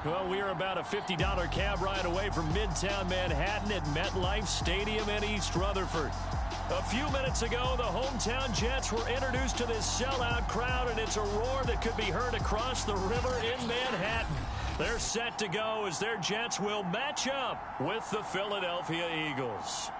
Well, we are about a $50 cab ride away from Midtown Manhattan at MetLife Stadium in East Rutherford. A few minutes ago, the hometown Jets were introduced to this sellout crowd, and it's a roar that could be heard across the river in Manhattan. They're set to go as their Jets will match up with the Philadelphia Eagles.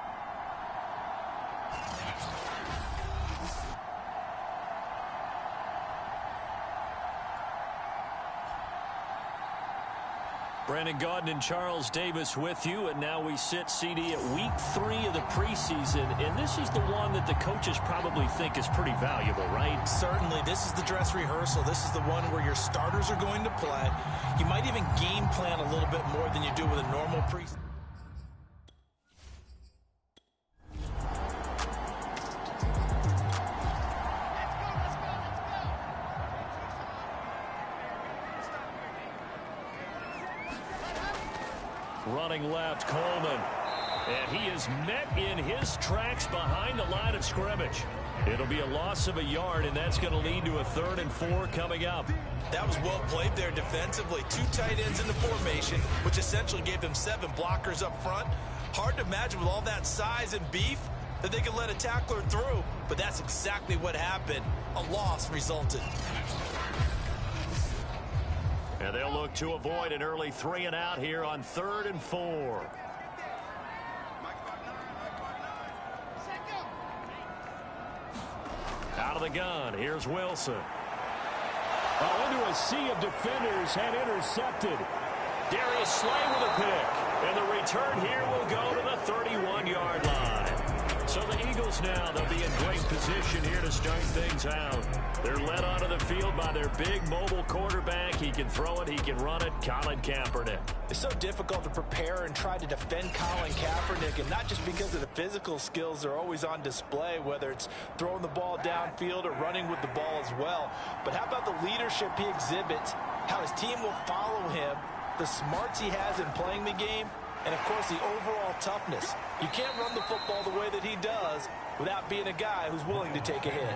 Brandon Gaudin and Charles Davis with you, and now we sit CD at week 3 of the preseason, and this is the one that the coaches probably think is pretty valuable, right? Certainly. This is the dress rehearsal. This is the one where your starters are going to play. You might even game plan a little bit more than you do with a normal preseason. Running left, Coleman. And he is met in his tracks behind the line of scrimmage. It'll be a loss of a yard, and that's going to lead to a 3rd and 4 coming up. That was well played there defensively. 2 tight ends in the formation, which essentially gave them 7 blockers up front. Hard to imagine with all that size and beef that they could let a tackler through, but that's exactly what happened. A loss resulted. And they'll look to avoid an early 3 and out here on 3rd and 4. Out of the gun, here's Wilson. Into a sea of defenders and intercepted. Darius Slay with a pick. And the return here will go to the 31-yard line. So the Eagles now, they'll be in great position here to start things out. They're led onto the field by their big mobile quarterback. He can throw it, he can run it, Colin Kaepernick. It's so difficult to prepare and try to defend Colin Kaepernick, and not just because of the physical skills they're always on display, whether it's throwing the ball downfield or running with the ball as well. But how about the leadership he exhibits, how his team will follow him, the smarts he has in playing the game, and, of course, the overall toughness. You can't run the football the way that he does without being a guy who's willing to take a hit.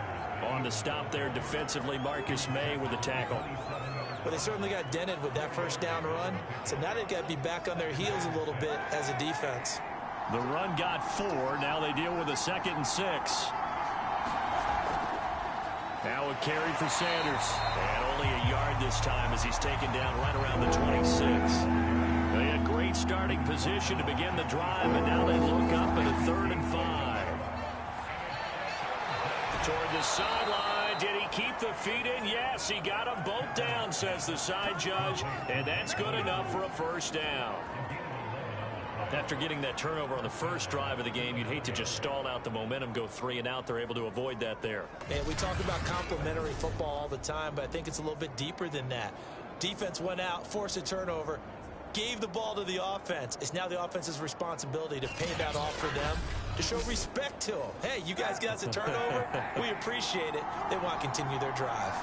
On the stop there defensively, Marcus May with the tackle. But they certainly got dented with that first down run, so now they've got to be back on their heels a little bit as a defense. The run got 4. Now they deal with a 2nd and 6. Now a carry for Sanders. And only a yard this time as he's taken down right around the 26. They had great starting position to begin the drive, but now they look up at a 3rd and 5. Toward the sideline, did he keep the feet in? Yes, he got them both down, says the side judge, and that's good enough for a 1st down. After getting that turnover on the first drive of the game, you'd hate to just stall out the momentum, go 3 and out. They're able to avoid that there. And we talk about complementary football all the time, but I think it's a little bit deeper than that. Defense went out, forced a turnover, gave the ball to the offense. It's now the offense's responsibility to pay that off for them, to show respect to them. Hey, you guys got us a turnover. We appreciate it. They want to continue their drive.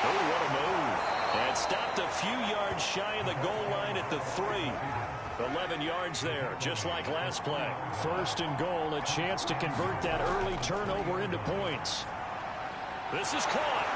Oh, what a move. And stopped a few yards shy of the goal line at the 3. 11 yards there, just like last play. 1st and goal, a chance to convert that early turnover into points. This is caught.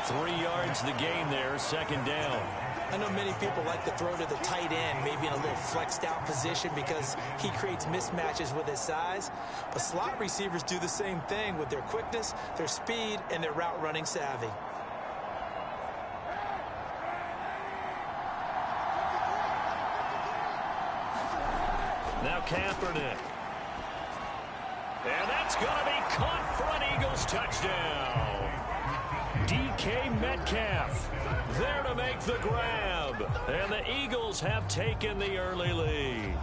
3 yards the gain there, 2nd down. I know many people like to throw to the tight end, maybe in a little flexed out position because he creates mismatches with his size. But slot receivers do the same thing with their quickness, their speed, and their route running savvy. Now Kaepernick. And that's going to be caught for an Eagles touchdown. DK Metcalf there to make the grab. And the Eagles have taken the early lead.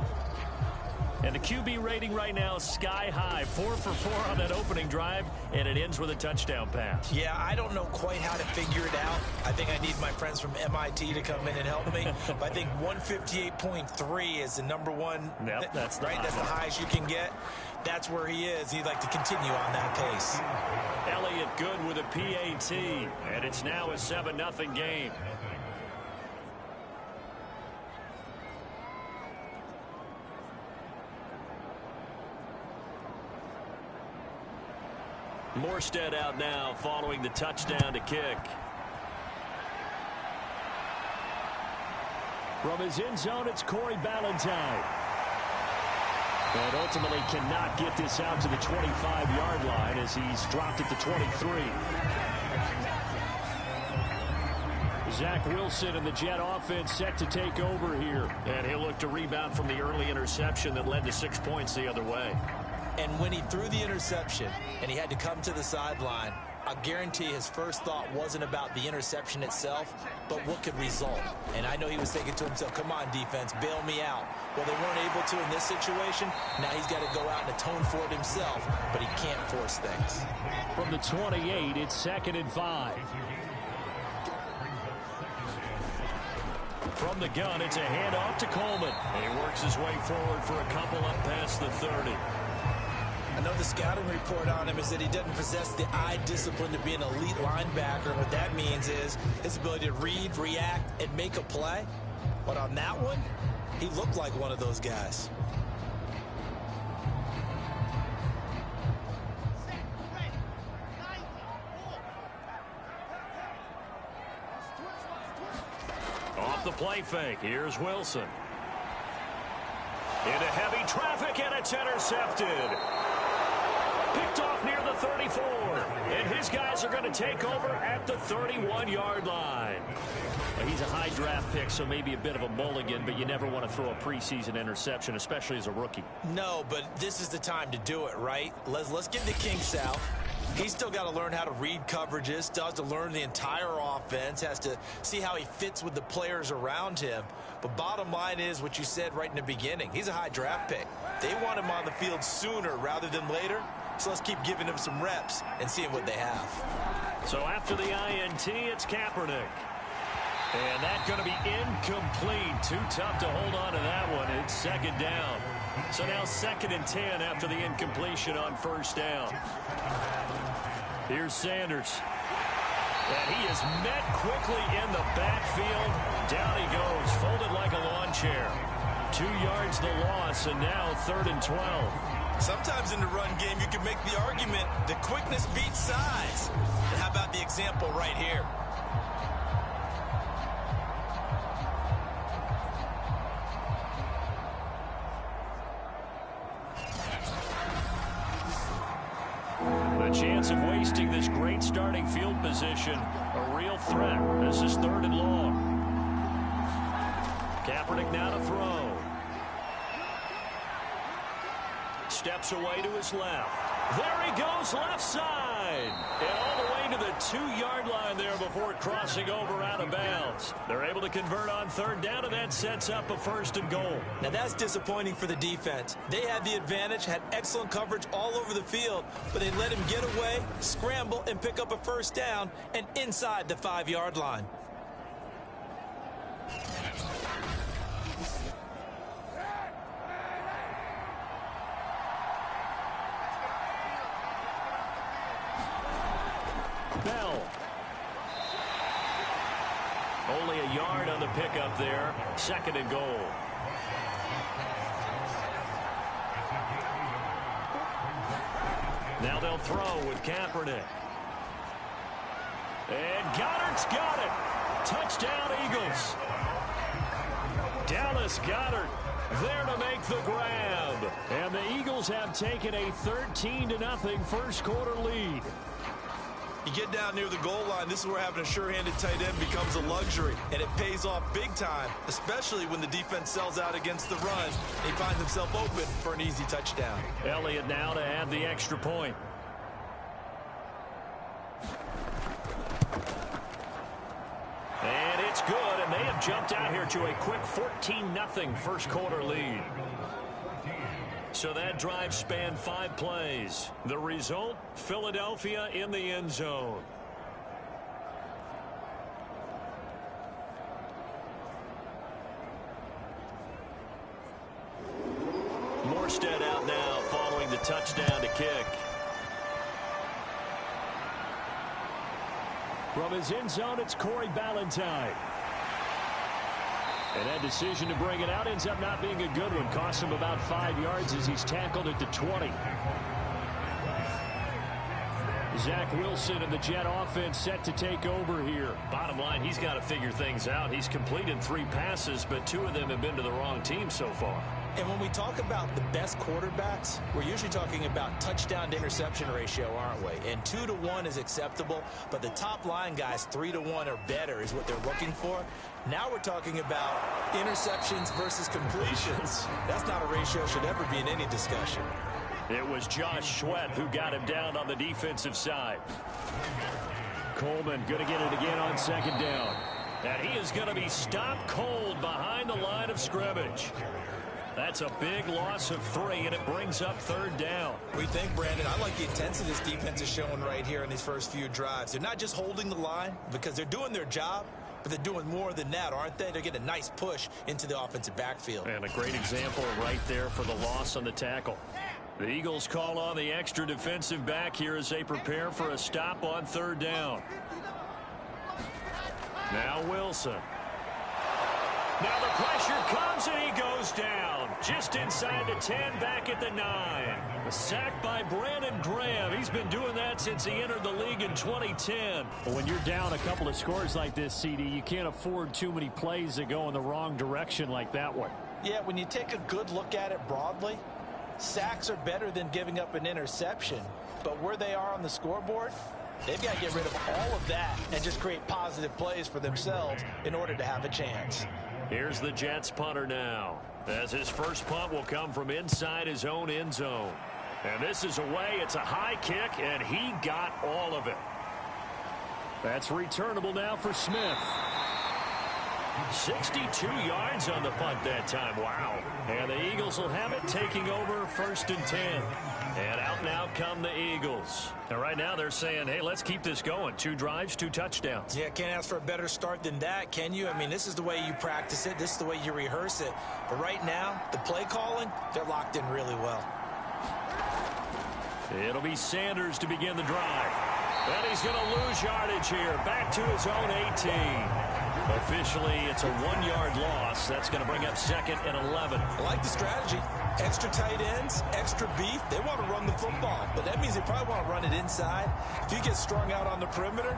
And the QB rating right now is sky high. 4 for 4 on that opening drive, and it ends with a touchdown pass. Yeah, I don't know quite how to figure it out. I think I need my friends from MIT to come in and help me. But I think 158.3 is the number one. Yep, that's right. That's the highest you can get. That's where he is. He'd like to continue on that pace. Elliott good with a PAT, and it's now a 7-0 game. Morstead out now following the touchdown to kick. From his end zone, it's Corey Ballantyne. And ultimately cannot get this out to the 25-yard line as he's dropped at the 23. Zach Wilson and the Jet offense set to take over here. And he'll look to rebound from the early interception that led to 6 points the other way. And when he threw the interception and he had to come to the sideline, I guarantee his first thought wasn't about the interception itself, but what could result. And I know he was thinking to himself, come on, defense, bail me out. Well, they weren't able to in this situation. Now he's got to go out and atone for it himself, but he can't force things. From the 28, it's 2nd and 5. From the gun, it's a handoff to Coleman. And he works his way forward for a couple up past the 30. I know the scouting report on him is that he doesn't possess the eye discipline to be an elite linebacker. And what that means is his ability to read, react, and make a play. But on that one, he looked like one of those guys. Off the play fake, here's Wilson. Into heavy traffic, and it's intercepted. Picked off near the 34. And his guys are going to take over at the 31-yard line. Well, he's a high draft pick, so maybe a bit of a mulligan, but you never want to throw a preseason interception, especially as a rookie. No, but this is the time to do it, right? Let's get the kinks out. He's still got to learn how to read coverages, still has to learn the entire offense, has to see how he fits with the players around him. But bottom line is what you said right in the beginning. He's a high draft pick. They want him on the field sooner rather than later. So let's keep giving him some reps and seeing what they have. So after the INT, it's Kaepernick. And that's going to be incomplete. Too tough to hold on to that one. It's 2nd down. So now 2nd and 10 after the incompletion on 1st down. Here's Sanders. And he is met quickly in the backfield. Down he goes, folded like a lawn chair. 2 yards the loss, and now 3rd and 12. Sometimes in the run game, you can make the argument that quickness beats size. And how about the example right here? The chance of wasting this great starting field position, a real threat. This is 3rd and long. Kaepernick now to throw. Steps away to his left. There he goes, left side. And all the way to the 2-yard line there before crossing over out of bounds. They're able to convert on 3rd down, and that sets up a 1st and goal. Now that's disappointing for the defense. They had the advantage, had excellent coverage all over the field, but they let him get away, scramble, and pick up a 1st down, and inside the 5-yard line. Bell. Only a yard on the pickup there. 2nd and goal. Now they'll throw with Kaepernick. And Goddard's got it. Touchdown, Eagles. Dallas Goedert there to make the grab. And the Eagles have taken a 13-0 first quarter lead. You get down near the goal line, this is where having a sure-handed tight end becomes a luxury, and it pays off big time, especially when the defense sells out against the run, and he finds himself open for an easy touchdown. Elliott now to add the extra point. And it's good, and they have jumped out here to a quick 14-0 first quarter lead. So that drive spanned 5 plays. The result, Philadelphia in the end zone. Morstead out now following the touchdown to kick. From his end zone, it's Corey Ballantyne. And that decision to bring it out ends up not being a good one. Costs him about 5 yards as he's tackled at the 20. Zach Wilson and the Jet offense set to take over here. Bottom line, he's got to figure things out. He's completed 3 passes, but 2 of them have been to the wrong team so far. And when we talk about the best quarterbacks, we're usually talking about touchdown to interception ratio, aren't we? And 2 to 1 is acceptable, but the top line guys, 3 to 1 or better is what they're looking for. Now we're talking about interceptions versus completions. That's not a ratio should ever be in any discussion. It was Josh Sweat who got him down on the defensive side. Coleman going to get it again on 2nd down. And he is going to be stopped cold behind the line of scrimmage. That's a big loss of 3, and it brings up 3rd down. We think, Brandon, I like the intensity this defense is showing right here in these first few drives. They're not just holding the line because they're doing their job, but they're doing more than that, aren't they? They're getting a nice push into the offensive backfield. And a great example right there for the loss on the tackle. The Eagles call on the extra defensive back here as they prepare for a stop on 3rd down. Now Wilson. Now the pressure comes and he goes down. Just inside the 10, back at the 9. A sack by Brandon Graham. He's been doing that since he entered the league in 2010. Well, when you're down a couple of scores like this, CD, you can't afford too many plays that go in the wrong direction like that one. Yeah, when you take a good look at it broadly, sacks are better than giving up an interception. But where they are on the scoreboard, they've got to get rid of all of that and just create positive plays for themselves in order to have a chance. Here's the Jets punter now, as his first punt will come from inside his own end zone. And this is away. It's a high kick, and he got all of it. That's returnable now for Smith. 62 yards on the punt that time. Wow. And the Eagles will have it, taking over 1st and 10. And out now come the Eagles. And right now they're saying, hey, let's keep this going. 2 drives, 2 touchdowns. Yeah, can't ask for a better start than that, can you? I mean, this is the way you practice it. This is the way you rehearse it. But right now, the play calling, they're locked in really well. It'll be Sanders to begin the drive. And he's going to lose yardage here. Back to his own 18. Officially, it's a 1-yard loss. That's going to bring up 2nd and 11. I like the strategy. Extra tight ends, extra beef. They want to run the football, but that means they probably want to run it inside. If you get strung out on the perimeter,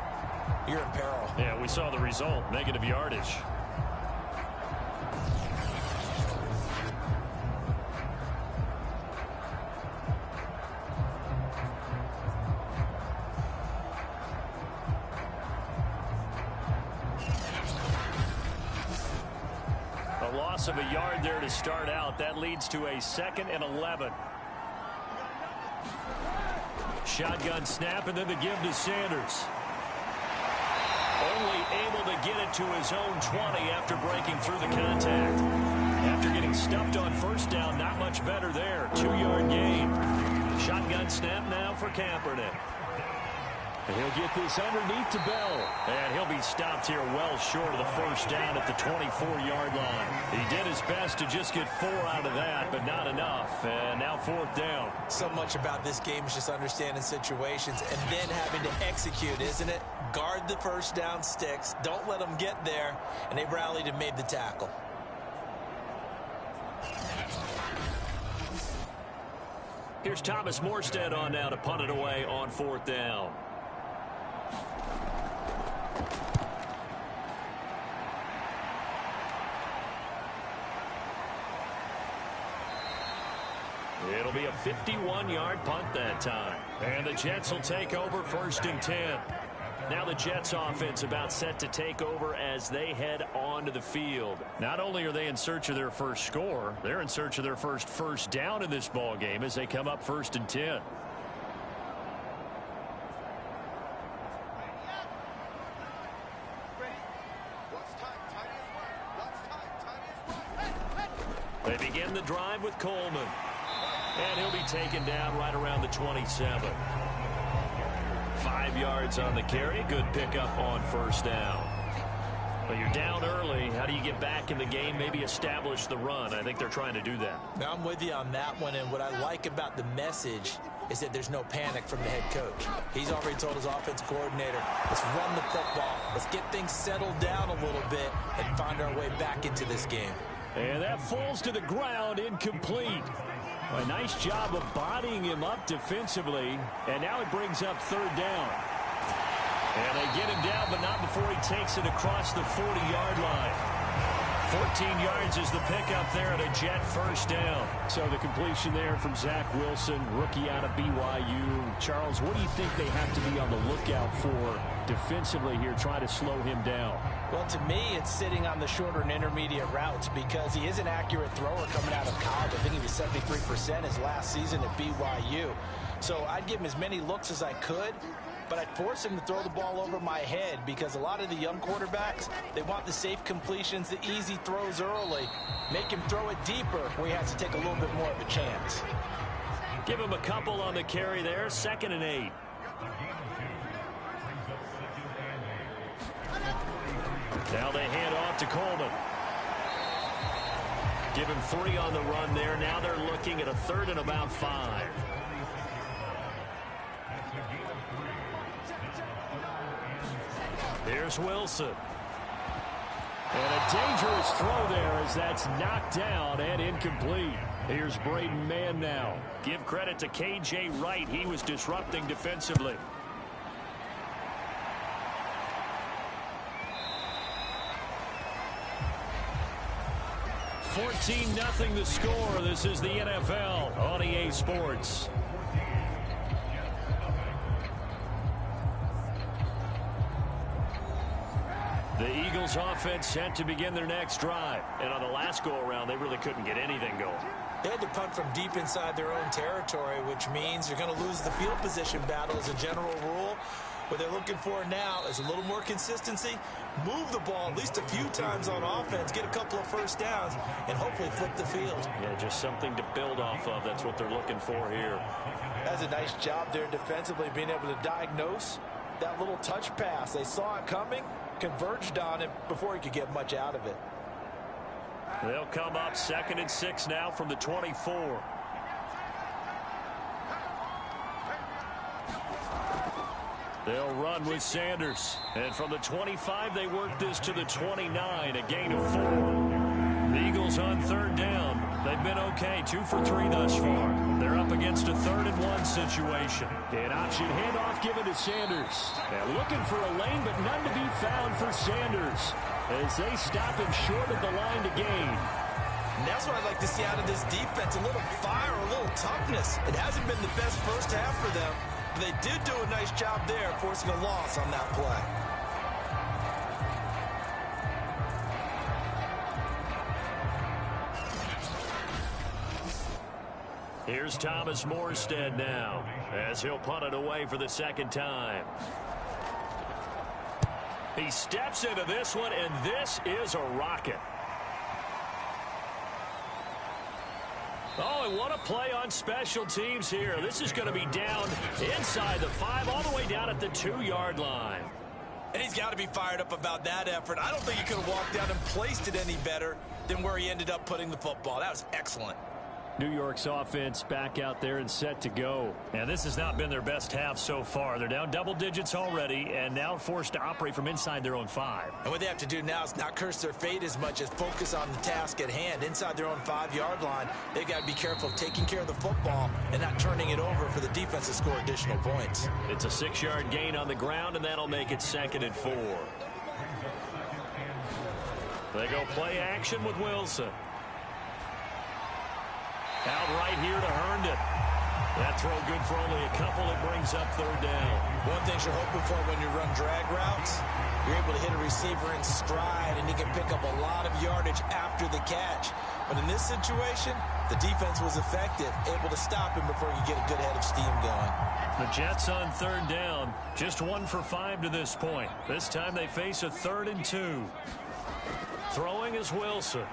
you're in peril. Yeah, we saw the result, negative yardage. Loss of a yard there to start out. That leads to a 2nd and 11. Shotgun snap, and then the give to Sanders. Only able to get it to his own 20 after breaking through the contact. After getting stuffed on 1st down, not much better there. 2-yard gain. Shotgun snap now for Kaepernick. And he'll get this underneath to Bell. And he'll be stopped here well short of the 1st down at the 24-yard line. He did his best to just get 4 out of that, but not enough. And now 4th down. So much about this game is just understanding situations and then having to execute, isn't it? Guard the 1st down sticks. Don't let them get there. And they rallied and made the tackle. Here's Thomas Morstead on now to punt it away on 4th down. It'll be a 51-yard punt that time. And the Jets will take over 1st and 10. Now the Jets offense about set to take over as they head onto the field. Not only are they in search of their first score, they're in search of their first down in this ball game as they come up 1st and 10. They begin the drive with Coleman. And he'll be taken down right around the 27. 5 yards on the carry. Good pickup on 1st down. But you're down early. How do you get back in the game? Maybe establish the run. I think they're trying to do that. Now, I'm with you on that one. And what I like about the message is that there's no panic from the head coach. He's already told his offensive coordinator, let's run the football. Let's get things settled down a little bit and find our way back into this game. And that falls to the ground, incomplete. A nice job of bodying him up defensively, and now it brings up third down. And they get him down, but not before he takes it across the 40-yard line. 14 yards is the pickup there at a Jet first down. So the completion there from Zach Wilson, rookie out of BYU. Charles, what do you think they have to be on the lookout for defensively here, trying to slow him down? Well, to me, it's sitting on the shorter and intermediate routes because he is an accurate thrower coming out of college. I think he was 73% his last season at BYU. So I'd give him as many looks as I could, but I'd force him to throw the ball over my head because a lot of the young quarterbacks, they want the safe completions, the easy throws early. Make him throw it deeper where he has to take a little bit more of a chance. Give him a couple on the carry there, 2nd and 8. Now they hand off to Coleman. Give him 3 on the run there. Now they're looking at a 3rd and about 5. Here's Wilson. And a dangerous throw there as that's knocked down and incomplete. Here's Braden Mann now. Give credit to K.J. Wright. He was disrupting defensively. $14-0 the score. This is the NFL on EA Sports. The Eagles offense set to begin their next drive. And on the last go-around, they really couldn't get anything going. They had to punt from deep inside their own territory, which means you're going to lose the field position battle as a general rule. What they're looking for now is a little more consistency, move the ball at least a few times on offense, get a couple of first downs, and hopefully flip the field. Yeah, just something to build off of. That's what they're looking for here. That's a nice job there defensively, being able to diagnose that little touch pass. They saw it coming, converged on it before he could get much out of it. They'll come up 2nd and 6 now from the 24. They'll run with Sanders. And from the 25, they work this to the 29, a gain of 4. The Eagles on 3rd down. They've been okay, 2 for 3 thus far. They're up against a 3rd and 1 situation. An option handoff given to Sanders. And looking for a lane, but none to be found for Sanders as they stop him short of the line to gain. And that's what I'd like to see out of this defense, a little fire, a little toughness. It hasn't been the best first half for them, but they did do a nice job there forcing a loss on that play. Here's Thomas Morstead now as he'll punt it away for the 2nd time. He steps into this one, and this is a rocket. Oh, and what a play on special teams here. This is going to be down inside the 5, all the way down at the 2-yard line. And he's got to be fired up about that effort. I don't think he could have walked down and placed it any better than where he ended up putting the football. That was excellent. New York's offense back out there and set to go. And this has not been their best half so far. They're down double digits already and now forced to operate from inside their own 5. And what they have to do now is not curse their fate as much as focus on the task at hand. Inside their own 5-yard line, they've got to be careful of taking care of the football and not turning it over for the defense to score additional points. It's a 6-yard gain on the ground, and that'll make it 2nd and 4. They go play action with Wilson. Out right here to Herndon. That throw good for only a couple. It brings up 3rd down. One thing you're hoping for when you run drag routes, you're able to hit a receiver in stride, and he can pick up a lot of yardage after the catch. But in this situation, the defense was effective, able to stop him before he could get a good head of steam going. The Jets on 3rd down. Just 1 for 5 to this point. This time they face a 3rd and 2. Throwing is Wilson.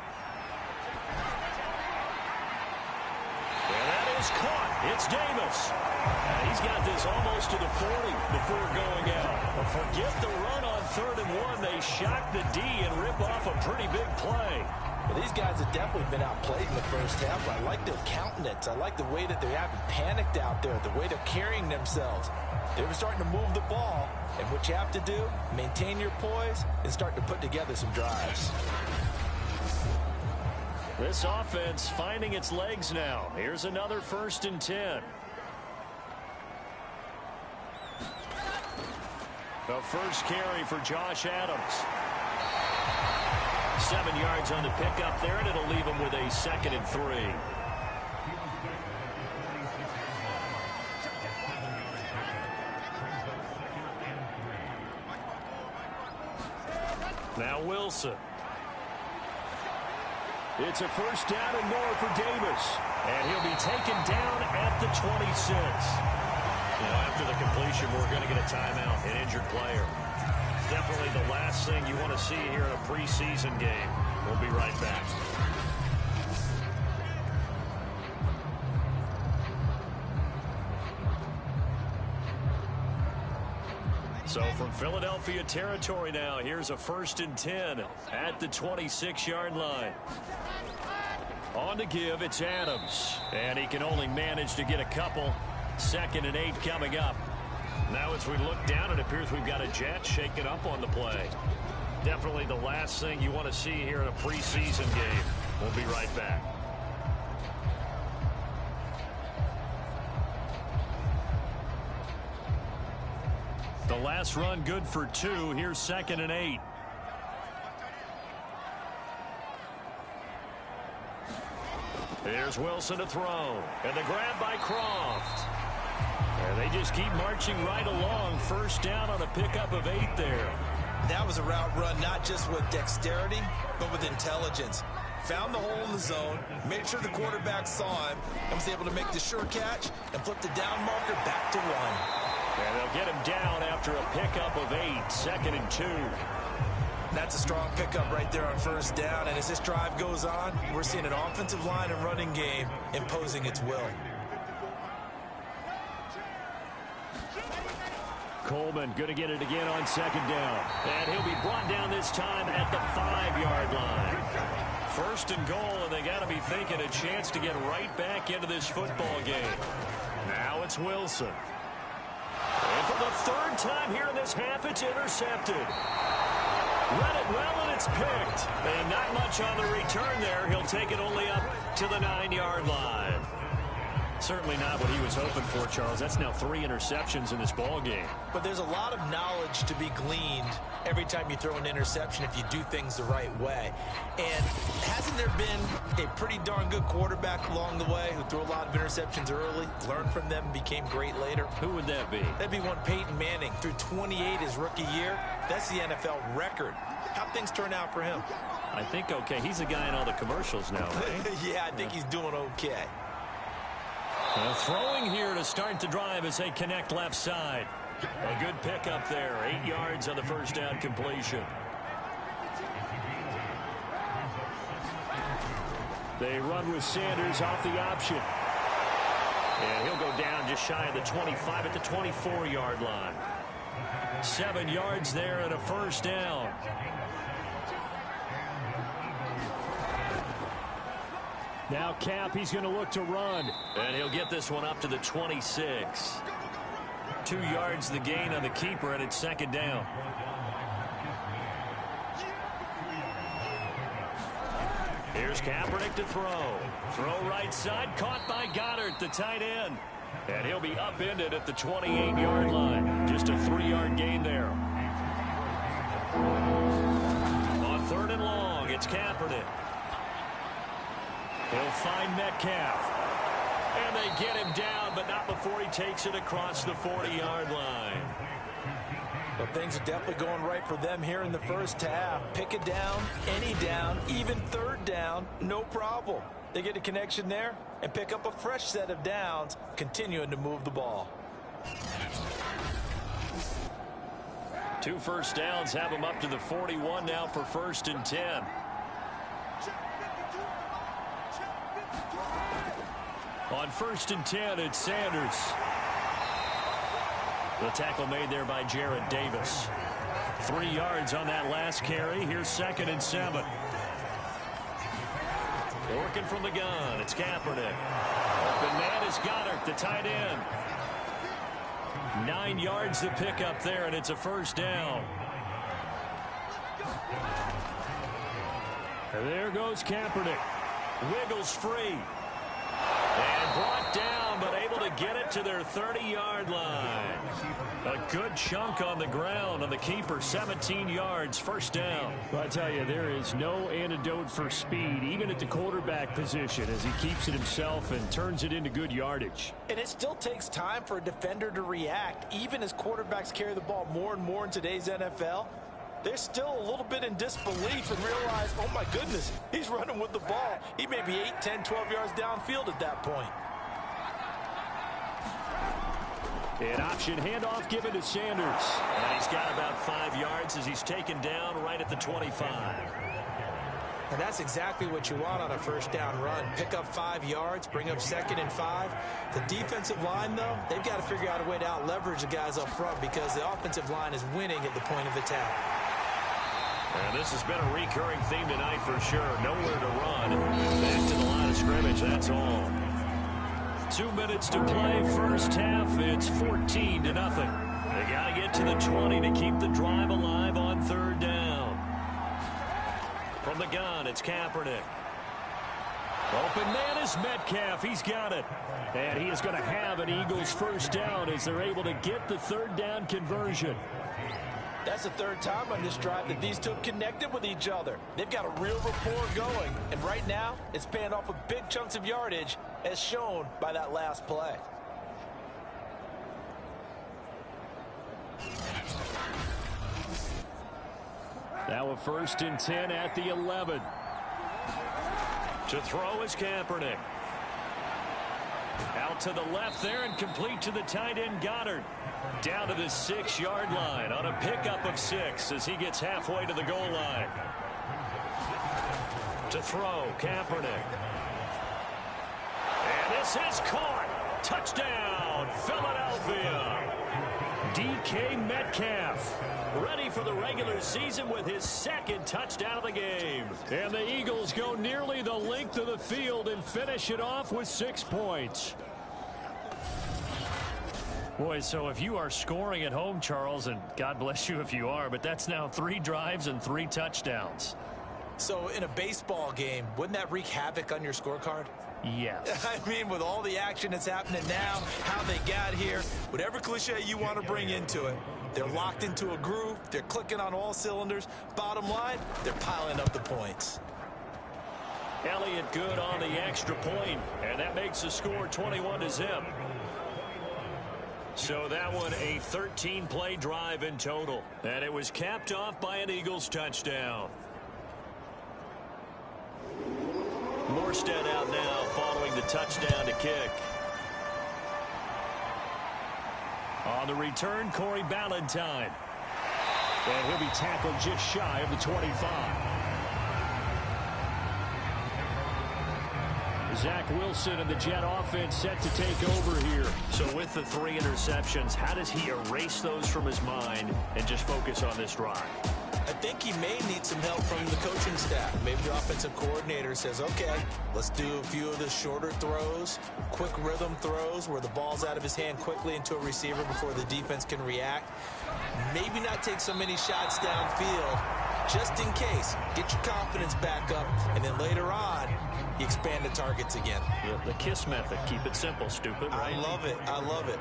Caught. It's Davis. And he's got this almost to the 40 before going out. But forget the run on 3rd and 1. They shock the D and rip off a pretty big play. Well, these guys have definitely been outplayed in the first half. But I like their countenance. I like the way that they haven't panicked out there, the way they're carrying themselves. They were starting to move the ball. And what you have to do, maintain your poise and start to put together some drives. This offense finding its legs now. Here's another 1st and 10. The first carry for Josh Adams. 7 yards on the pickup there, and it'll leave him with a 2nd and 3. Now Wilson. It's a 1st down and more for Davis. And he'll be taken down at the 26. You know, after the completion, we're going to get a timeout, an injured player. Definitely the last thing you want to see here in a preseason game. We'll be right back. So from Philadelphia territory now, here's a 1st and 10 at the 26-yard line. On to give, it's Adams. And he can only manage to get a couple. 2nd and 8 coming up. Now as we look down, it appears we've got a jet shaking up on the play. Definitely the last thing you want to see here in a preseason game. We'll be right back. The last run good for 2. Here's 2nd and 8. Here's Wilson to throw. And the grab by Croft. And they just keep marching right along. 1st down on a pickup of 8 there. That was a route run not just with dexterity, but with intelligence. Found the hole in the zone, made sure the quarterback saw him, and was able to make the sure catch and flip the down marker back to 1. And they'll get him down after a pickup of 8. 2nd and 2. That's a strong pickup right there on 1st down. And as this drive goes on, we're seeing an offensive line and running game imposing its will. Coleman going to get it again on 2nd down. And he'll be brought down this time at the 5-yard line. 1st and goal, and they got to be thinking a chance to get right back into this football game. Now it's Wilson. And for the 3rd time here in this half, it's intercepted. Read it well, and it's picked. And not much on the return there. He'll take it only up to the 9-yard line. Certainly not what he was hoping for, Charles. That's now 3 interceptions in this ball game. But there's a lot of knowledge to be gleaned every time you throw an interception if you do things the right way. And hasn't there been a pretty darn good quarterback along the way who threw a lot of interceptions early, learned from them, and became great later? Who would that be? That'd be one Peyton Manning. Threw 28 his rookie year. That's the NFL record. How'd things turn out for him? I think okay. He's a guy in all the commercials now, right? Yeah, I think he's doing okay. Throwing here to start the drive as they connect left side. A good pickup there. 8 yards on the 1st down completion. They run with Sanders off the option. And he'll go down just shy of the 25 at the 24-yard line. 7 yards there and a 1st down. Now Cap, he's going to look to run. And he'll get this one up to the 26. 2 yards the gain on the keeper, and it's 2nd down. Here's Kaepernick to throw. Throw right side, caught by Goddard, the tight end. And he'll be upended at the 28-yard line. Just a 3-yard gain there. On 3rd and long, it's Kaepernick. He'll find Metcalf. And they get him down, but not before he takes it across the 40-yard line. Well, things are definitely going right for them here in the 1st half. Pick it down, any down, even 3rd down, no problem. They get a connection there and pick up a fresh set of downs, continuing to move the ball. 2 1st downs have them up to the 41 now for 1st and 10. On 1st and 10, it's Sanders. The tackle made there by Jarrett Davis. 3 yards on that last carry. Here's 2nd and 7. Working from the gun, it's Kaepernick. Open man is Goddard, the tight end. 9 yards to pick up there, and it's a 1st down. And there goes Kaepernick. Wiggles free. And brought down, but able to get it to their 30-yard line. A good chunk on the ground on the keeper, 17 yards, first down. Well, I tell you, there is no antidote for speed, even at the quarterback position, as he keeps it himself and turns it into good yardage. And it still takes time for a defender to react. Even as quarterbacks carry the ball more and more in today's NFL, they're still a little bit in disbelief and realize, oh my goodness, he's running with the ball. He may be 8, 10, 12 yards downfield at that point. An option handoff given to Sanders. And he's got about 5 yards as he's taken down right at the 25. And that's exactly what you want on a first down run. Pick up 5 yards, bring up 2nd and 5. The defensive line, though, they've got to figure out a way to out-leverage the guys up front because the offensive line is winning at the point of attack. And this has been a recurring theme tonight for sure. Nowhere to run. Back to the line of scrimmage, that's all. 2 minutes to play, first half. It's 14-0. They got to get to the 20 to keep the drive alive on third down. From the gun, it's Kaepernick. Open man is Metcalf. He's got it. And he is going to have an Eagles first down as they're able to get the third down conversion. That's the third time on this drive that these two have connected with each other. They've got a real rapport going. And right now, it's paying off with big chunks of yardage, as shown by that last play. Now a 1st and 10 at the 11. To throw is Kaepernick. Out to the left there and complete to the tight end Goddard. Down to the 6-yard line on a pickup of 6 as he gets halfway to the goal line. To throw, Kaepernick. And this is caught. Touchdown, Philadelphia. DK Metcalf, ready for the regular season with his 2nd touchdown of the game. And the Eagles go nearly the length of the field and finish it off with 6 points. Boy, so if you are scoring at home, Charles, and God bless you if you are, but that's now 3 drives and 3 touchdowns. So in a baseball game, wouldn't that wreak havoc on your scorecard? Yes. I mean, with all the action that's happening now, how they got here, whatever cliche you want to bring into it, they're locked into a groove, they're clicking on all cylinders. Bottom line, they're piling up the points. Elliott good on the extra point, and that makes the score 21-0. So that one a 13-play drive in total, and it was capped off by an Eagles touchdown. Morstead out now following the touchdown to kick. On the return, Corey Ballantyne. And he'll be tackled just shy of the 25. Zach Wilson and the Jet offense set to take over here. So with the 3 interceptions, how does he erase those from his mind and just focus on this drive? I think he may need some help from the coaching staff. Maybe the offensive coordinator says, okay, let's do a few of the shorter throws, quick rhythm throws where the ball's out of his hand quickly into a receiver before the defense can react. Maybe not take so many shots downfield just in case. Get your confidence back up, and then later on, you expand the targets again. The KISS method. Keep it simple, stupid, right? I love it. I love it.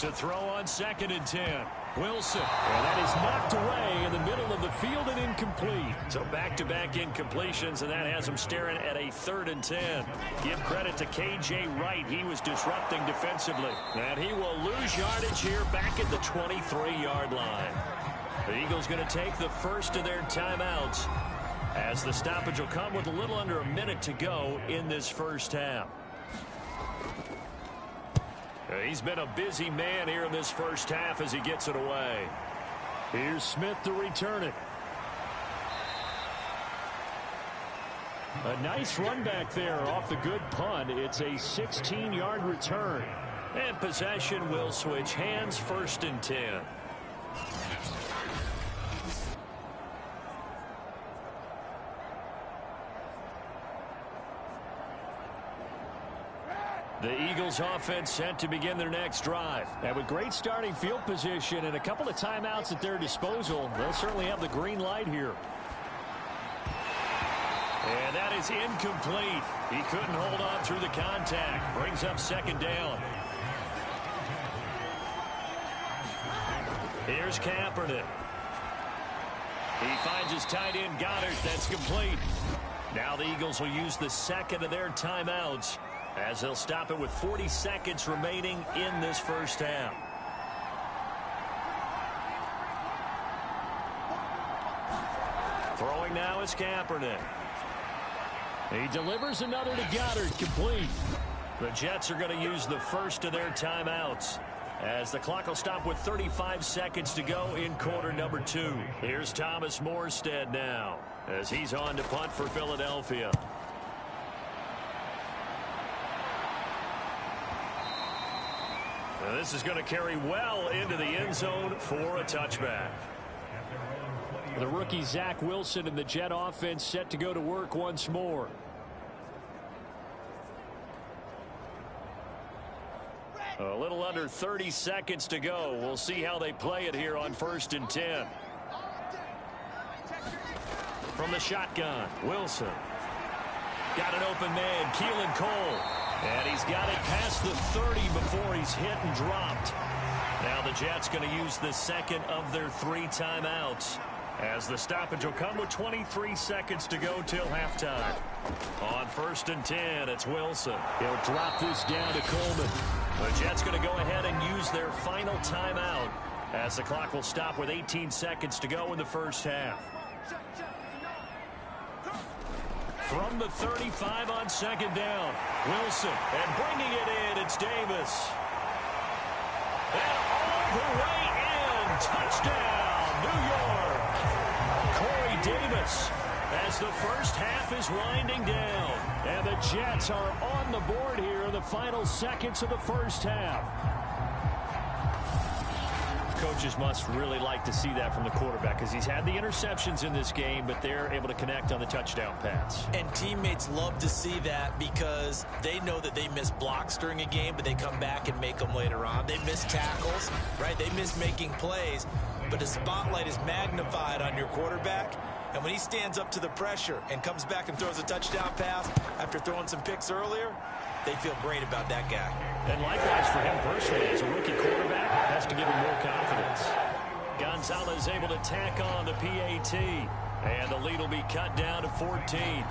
To throw on 2nd and 10. Wilson. And that is knocked away in the middle of the field and incomplete. So back-to-back incompletions, and that has him staring at a 3rd and 10. Give credit to K.J. Wright. He was disrupting defensively. And he will lose yardage here back at the 23-yard line. The Eagles going to take the first of their timeouts as the stoppage will come with a little under a minute to go in this first half. He's been a busy man here in this first half as he gets it away. Here's Smith to return it. A nice run back there off the good punt. It's a 16-yard return. And possession will switch hands, 1st and 10. The Eagles offense set to begin their next drive. And with great starting field position and a couple of timeouts at their disposal, they'll certainly have the green light here. And that is incomplete. He couldn't hold on through the contact. Brings up second down. Here's Kaepernick. He finds his tight end, Goddard. That's complete. Now the Eagles will use the second of their timeouts as they'll stop it with 40 seconds remaining in this first half. Throwing now is Kaepernick. He delivers another to Goddard, complete. The Jets are going to use the first of their timeouts as the clock will stop with 35 seconds to go in quarter number 2. Here's Thomas Morstead now as he's on to punt for Philadelphia. Now this is going to carry well into the end zone for a touchback. The rookie Zach Wilson and the Jet offense set to go to work once more. A little under 30 seconds to go. We'll see how they play it here on 1st and 10. From the shotgun, Wilson. Got an open man, Keelan Cole. And he's got it past the 30 before he's hit and dropped. Now the Jets going to use the second of their 3 timeouts as the stoppage will come with 23 seconds to go till halftime. On 1st and 10, it's Wilson. He'll drop this down to Coleman. The Jets going to go ahead and use their final timeout as the clock will stop with 18 seconds to go in the first half. From the 35 on second down, Wilson, and bringing it in, it's Davis. And all the way in, touchdown, New York. Corey Davis as the first half is winding down. And the Jets are on the board here in the final seconds of the first half. Coaches must really like to see that from the quarterback because he's had the interceptions in this game, but they're able to connect on the touchdown pass. And teammates love to see that because they know that they miss blocks during a game, but they come back and make them later on. They miss tackles, right? They miss making plays, but the spotlight is magnified on your quarterback. And when he stands up to the pressure and comes back and throws a touchdown pass after throwing some picks earlier, they feel great about that guy. And likewise for him personally, as a rookie quarterback, has to give him more confidence. Gonzalez able to tack on the PAT, and the lead will be cut down to 14.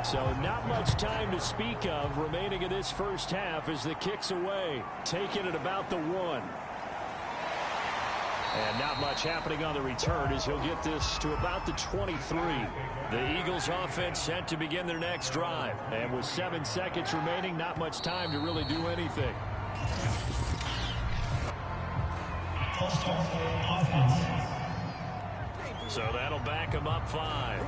So not much time to speak of remaining in this first half as the kick's away. Taking it about the 1. And not much happening on the return as he'll get this to about the 23. The Eagles offense set to begin their next drive. And with 7 seconds remaining, not much time to really do anything. So that'll back him up 5.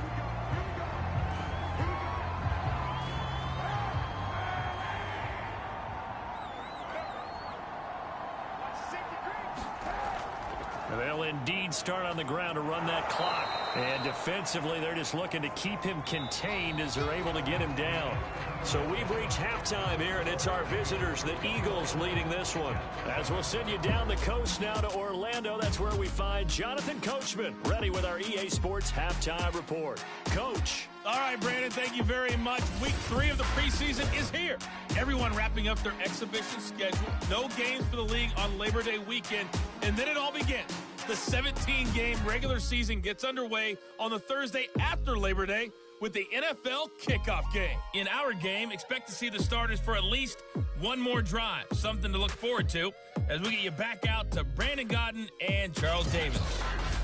They'll indeed start on the ground to run that clock. And defensively, they're just looking to keep him contained as they're able to get him down. So we've reached halftime here, and it's our visitors, the Eagles, leading this one. As we'll send you down the coast now to Orlando, that's where we find Jonathan Coachman, ready with our EA Sports Halftime Report. Coach. All right, Brandon, thank you very much. Week 3 of the preseason is here. Everyone wrapping up their exhibition schedule. No games for the league on Labor Day weekend. And then it all begins. The 17-game regular season gets underway on the Thursday after Labor Day with the NFL kickoff game. In our game, expect to see the starters for at least one more drive. Something to look forward to as we get you back out to Brandon Godden and Charles Davis.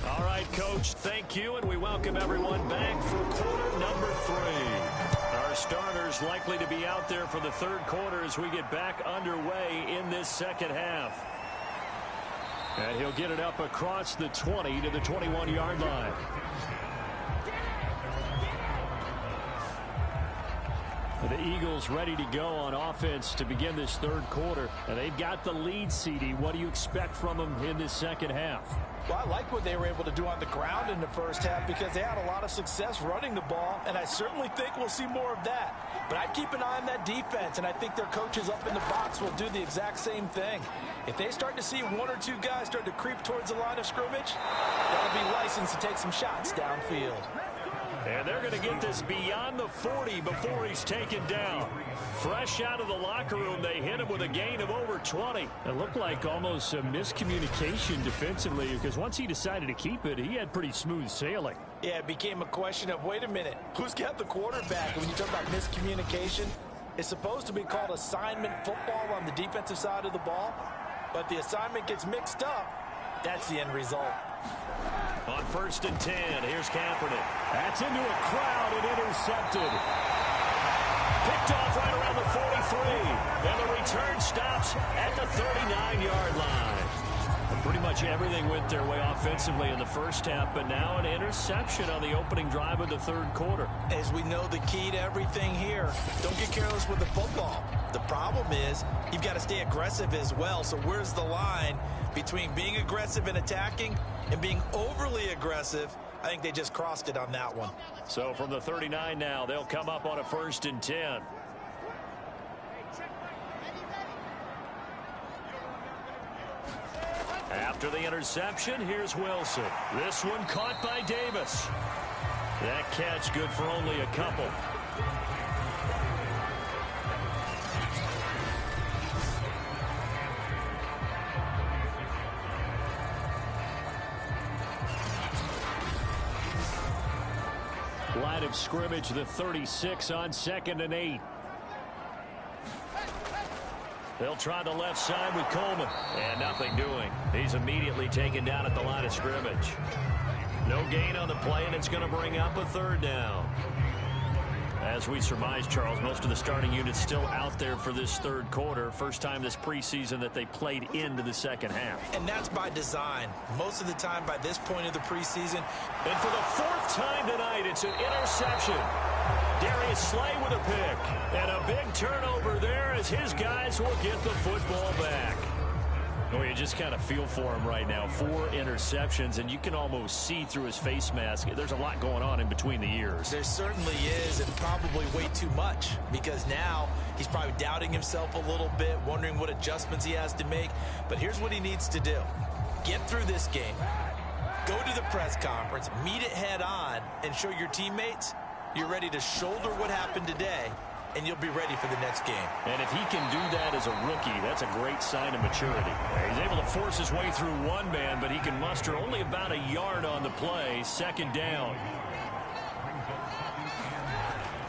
All right, Coach, thank you, and we welcome everyone back for quarter number 3. Our starters likely to be out there for the third quarter as we get back underway in this second half. And he'll get it up across the 20 to the 21-yard line. The Eagles ready to go on offense to begin this third quarter. And they've got the lead, CD. What do you expect from them in this second half? Well, I like what they were able to do on the ground in the first half because they had a lot of success running the ball, and I certainly think we'll see more of that. But I'd keep an eye on that defense, and I think their coaches up in the box will do the exact same thing. If they start to see 1 or 2 guys start to creep towards the line of scrimmage, they'll be licensed to take some shots downfield. And they're going to get this beyond the 40 before he's taken down. Fresh out of the locker room, they hit him with a gain of over 20. It looked like almost a miscommunication defensively, because once he decided to keep it, he had pretty smooth sailing. Yeah, it became a question of, wait a minute, who's got the quarterback? And when you talk about miscommunication, it's supposed to be called assignment football on the defensive side of the ball. But the assignment gets mixed up. That's the end result. On 1st and 10, here's Kaepernick. That's into a crowd and intercepted. Picked off right around the 43. And the return stops at the 39-yard line. And pretty much everything went their way offensively in the first half, but now an interception on the opening drive of the third quarter. As we know, the key to everything here, don't get careless with the football. The problem is you've got to stay aggressive as well. So where's the line between being aggressive and attacking and being overly aggressive? I think they just crossed it on that one. So from the 39 now, they'll come up on a 1st and 10. After the interception, here's Wilson. This one caught by Davis. That catch good for only a couple. Line of scrimmage, the 36 on 2nd and 8. They'll try the left side with Coleman. And nothing doing. He's immediately taken down at the line of scrimmage. No gain on the play, and it's going to bring up a 3rd down. As we surmise, Charles, most of the starting units still out there for this third quarter. First time this preseason that they played into the second half. And that's by design. Most of the time by this point of the preseason. And for the 4th time tonight, it's an interception. Darius Slay with a pick. And a big turnover there as his guys will get the football back. Oh, you just kind of feel for him right now. 4 interceptions, and you can almost see through his face mask. There's a lot going on in between the ears. There certainly is, and probably way too much, because now he's probably doubting himself a little bit, wondering what adjustments he has to make. But here's what he needs to do. Get through this game. Go to the press conference, meet it head on, and show your teammates you're ready to shoulder what happened today, and you'll be ready for the next game. And if he can do that as a rookie, that's a great sign of maturity. He's able to force his way through one man, but he can muster only about a yard on the play. 2nd down.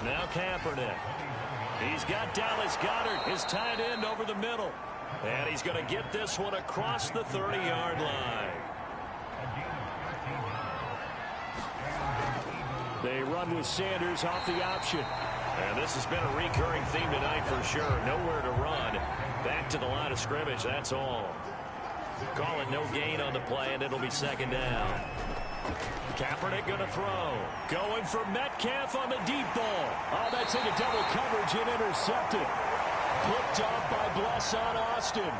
Now Kaepernick. He's got Dallas Goedert, his tight end, over the middle. And he's going to get this one across the 30-yard line. They run with Sanders off the option. And this has been a recurring theme tonight for sure. Nowhere to run. Back to the line of scrimmage, that's all. Call it no gain on the play, and it'll be 2nd down. Kaepernick going to throw. Going for Metcalf on the deep ball. Oh, that's into double coverage and intercepted. Picked off by Blesson Austin.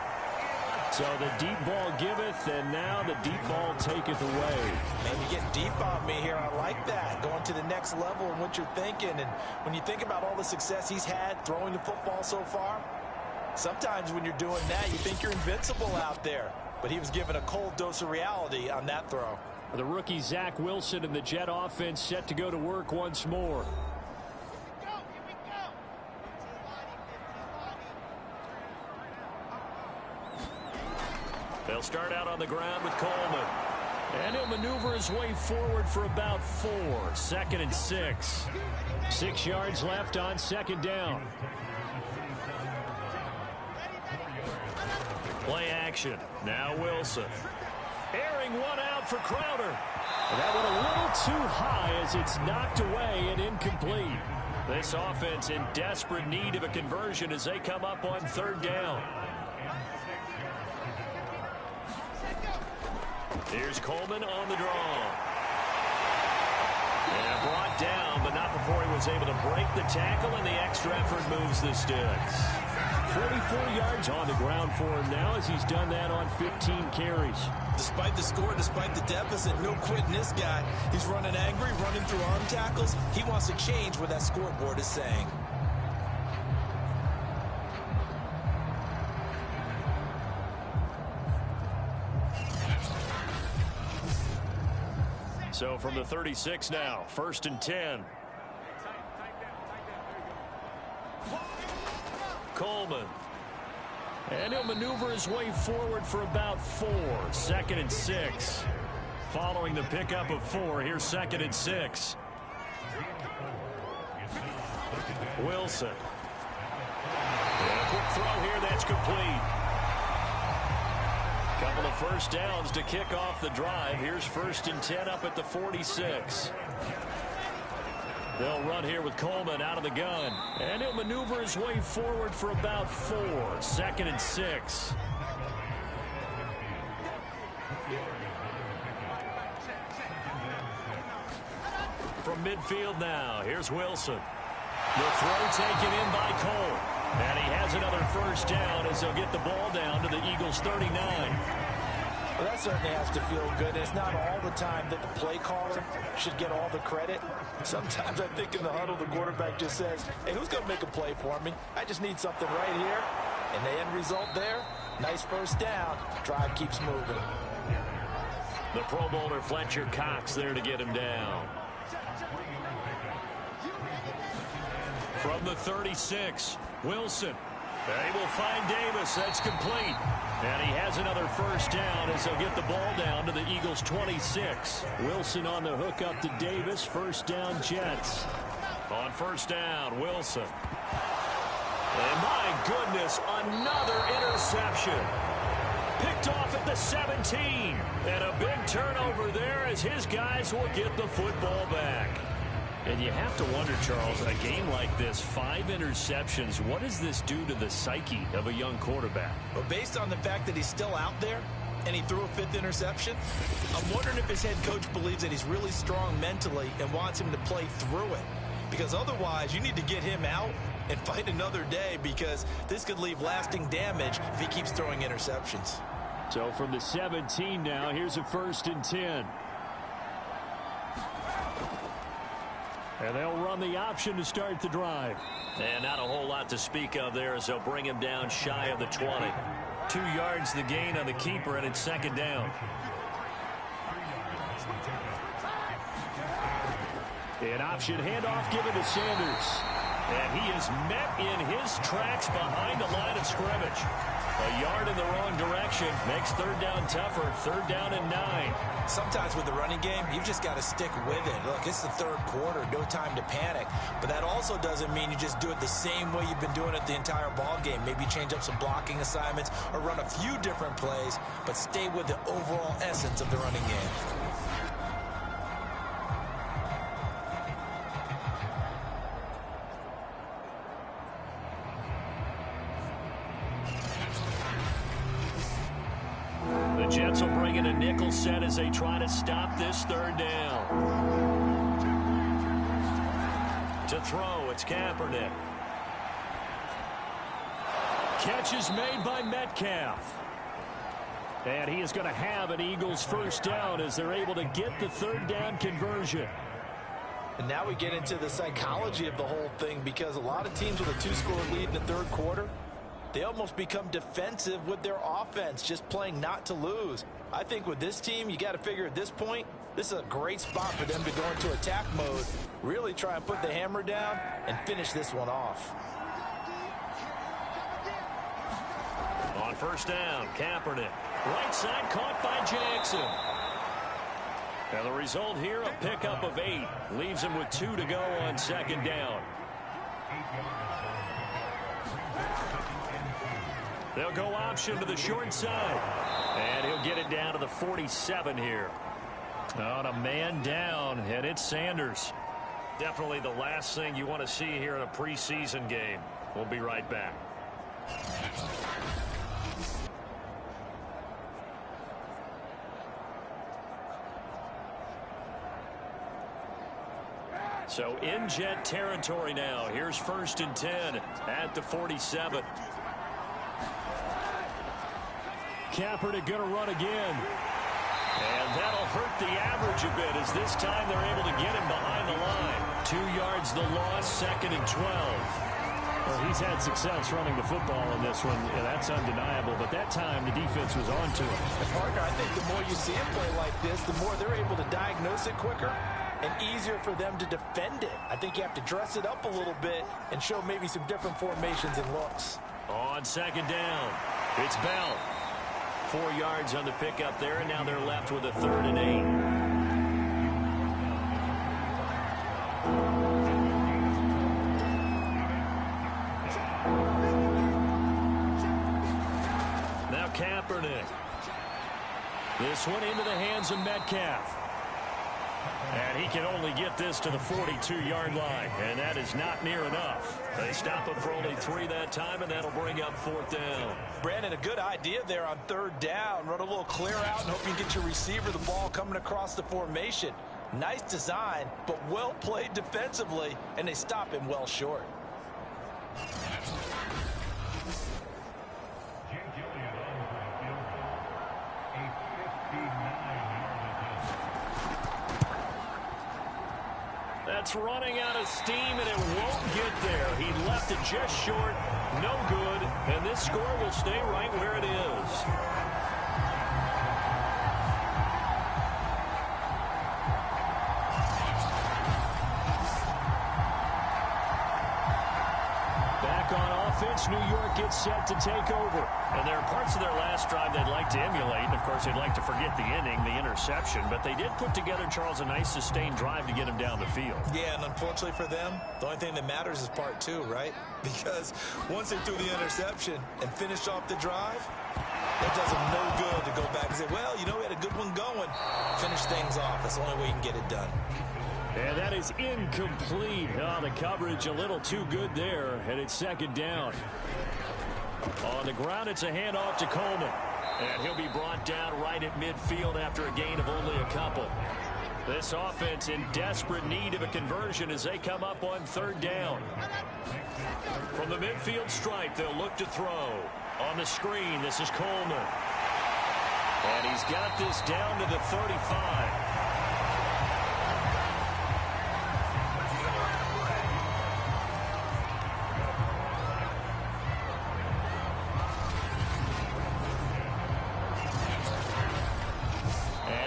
So the deep ball giveth, and now the deep ball taketh away. Man, you're getting deep on me here. I like that. Going to the next level and what you're thinking. And when you think about all the success he's had throwing the football so far, sometimes when you're doing that, you think you're invincible out there. But he was given a cold dose of reality on that throw. The rookie Zach Wilson and the Jet offense set to go to work once more. They'll start out on the ground with Coleman. And he'll maneuver his way forward for about 4. 2nd and 6. 6 yards left on 2nd down. Play action. Now Wilson. Airing one out for Crowder. And that went a little too high as it's knocked away and incomplete. This offense in desperate need of a conversion as they come up on 3rd down. Here's Coleman on the draw. And brought down, but not before he was able to break the tackle, and the extra effort moves the sticks. 44 yards on the ground for him now as he's done that on 15 carries. Despite the score, despite the deficit, no quitting this guy. He's running angry, running through arm tackles. He wants to change what that scoreboard is saying. So from the 36 now, 1st and 10. Coleman. And he'll maneuver his way forward for about 4. 2nd and 6. Following the pickup of 4, here's 2nd and 6. Wilson. And a quick throw here, that's complete. Couple of first downs to kick off the drive. Here's 1st and 10 up at the 46. They'll run here with Coleman out of the gun. And he'll maneuver his way forward for about 4. 2nd and 6. From midfield now, here's Wilson. The throw taken in by Cole. And he has another first down as they'll get the ball down to the Eagles' 39. Well, that certainly has to feel good. It's not all the time that the play caller should get all the credit. Sometimes I think in the huddle, the quarterback just says, hey, who's going to make a play for me? I just need something right here. And the end result there, nice first down. Drive keeps moving. The Pro Bowler Fletcher Cox there to get him down. From the 36, Wilson. They will find Davis. That's complete. And he has another first down as they'll get the ball down to the Eagles' 26. Wilson on the hook up to Davis. First down, Jets. On first down, Wilson. And my goodness, another interception. Picked off at the 17. And a big turnover there as his guys will get the football back. And you have to wonder, Charles, a game like this, 5 interceptions, what does this do to the psyche of a young quarterback? Well, based on the fact that he's still out there and he threw a 5th interception, I'm wondering if his head coach believes that he's really strong mentally and wants him to play through it. Because otherwise, you need to get him out and fight another day, because this could leave lasting damage if he keeps throwing interceptions. So from the 17 now, here's a 1st and 10. And they'll run the option to start the drive. And not a whole lot to speak of there as they'll bring him down shy of the 20. 2 yards the gain on the keeper, and it's 2nd down. An option handoff given to Sanders. And he is met in his tracks behind the line of scrimmage. A yard in the wrong direction makes 3rd down tougher. 3rd down and 9. Sometimes with the running game, you've just got to stick with it. Look, it's the 3rd quarter, no time to panic. But that also doesn't mean you just do it the same way you've been doing it the entire ball game. Maybe change up some blocking assignments or run a few different plays, but stay with the overall essence of the running game. The Jets will bring in a nickel set as they try to stop this 3rd down. To throw, it's Kaepernick. Catch is made by Metcalf. And he is going to have an Eagles first down as they're able to get the 3rd down conversion. And now we get into the psychology of the whole thing, because a lot of teams with a 2-score lead in the 3rd quarter, they almost become defensive with their offense, just playing not to lose. I think with this team, you got to figure at this point, this is a great spot for them to go into attack mode, really try and put the hammer down and finish this one off. On first down, Kaepernick. Right side caught by Jackson. And the result here, a pickup of 8. Leaves him with 2 to go on 2nd down. They'll go option to the short side. And he'll get it down to the 47 here. On a man down, and it's Sanders. Definitely the last thing you want to see here in a preseason game. We'll be right back. So in Jet territory now. Here's 1st and 10 at the 47. Kaepernick going to run again. And that'll hurt the average a bit as this time they're able to get him behind the line. 2 yards the loss, 2nd and 12. Well, he's had success running the football in this one, and that's undeniable. But that time, the defense was on to him. And Parker, I think the more you see him play like this, the more they're able to diagnose it quicker and easier for them to defend it. I think you have to dress it up a little bit and show maybe some different formations and looks. On second down, it's Bell. 4 yards on the pickup there, and now they're left with a 3rd and 8. This one into the hands of Metcalf. And he can only get this to the 42-yard line, and that is not near enough. They stop him for only 3 that time, and that'll bring up 4th down. Brandon, a good idea there on 3rd down. Run a little clear out and hope you get your receiver the ball coming across the formation. Nice design, but well played defensively, and they stop him well short. That's running out of steam, and it won't get there. He left it just short, no good, and this score will stay right where it is. Back on offense, New York gets set to take over. And there are parts of their last drive they'd like to emulate. And, of course, they'd like to forget the inning, the interception. But they did put together, Charles, a nice sustained drive to get him down the field. Yeah, and unfortunately for them, the only thing that matters is part 2, right? Because once they threw the interception and finished off the drive, that does them no good to go back and say, well, you know, we had a good one going. Finish things off. That's the only way you can get it done. And that is incomplete. Oh, the coverage a little too good there, and it's 2nd down. On the ground, it's a handoff to Coleman. And he'll be brought down right at midfield after a gain of only a couple. This offense in desperate need of a conversion as they come up on 3rd down. From the midfield stripe, they'll look to throw. On the screen, this is Coleman. And he's got this down to the 35.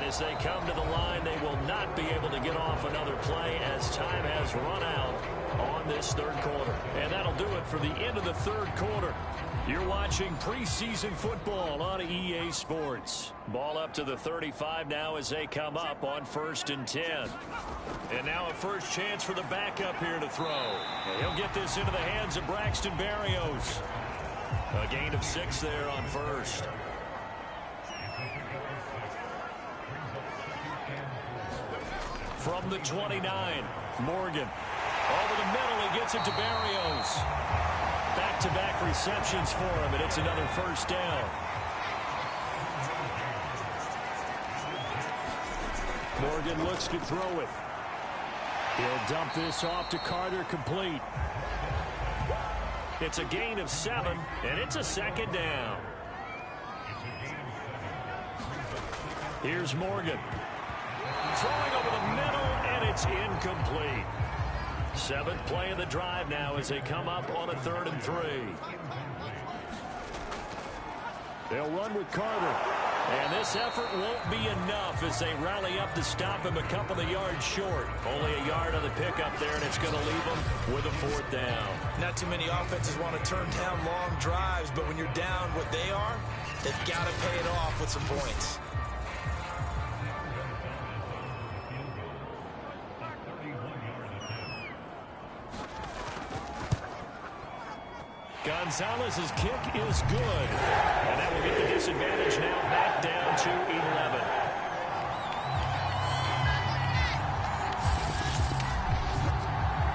As they come to the line, they will not be able to get off another play as time has run out on this 3rd quarter. And that'll do it for the end of the 3rd quarter. You're watching preseason football on EA Sports. Ball up to the 35 now as they come up on 1st and 10. And now a first chance for the backup here to throw. And he'll get this into the hands of Braxton Berrios. A gain of 6 there on 1st. From the 29, Morgan. Over the middle, he gets it to Berrios. Back-to-back receptions for him, and it's another 1st down. Morgan looks to throw it. He'll dump this off to Carter, complete. It's a gain of 7, and it's a 2nd down. Here's Morgan. Throwing over the middle, and it's incomplete. 7th play of the drive now as they come up on a 3rd and 3. They'll run with Carter. And this effort won't be enough as they rally up to stop him a couple of yards short. Only a yard on the pickup there, and it's going to leave them with a 4th down. Not too many offenses want to turn down long drives, but when you're down what they are, they've got to pay it off with some points. Gonzalez's kick is good. And that will get the disadvantage now back down to 11.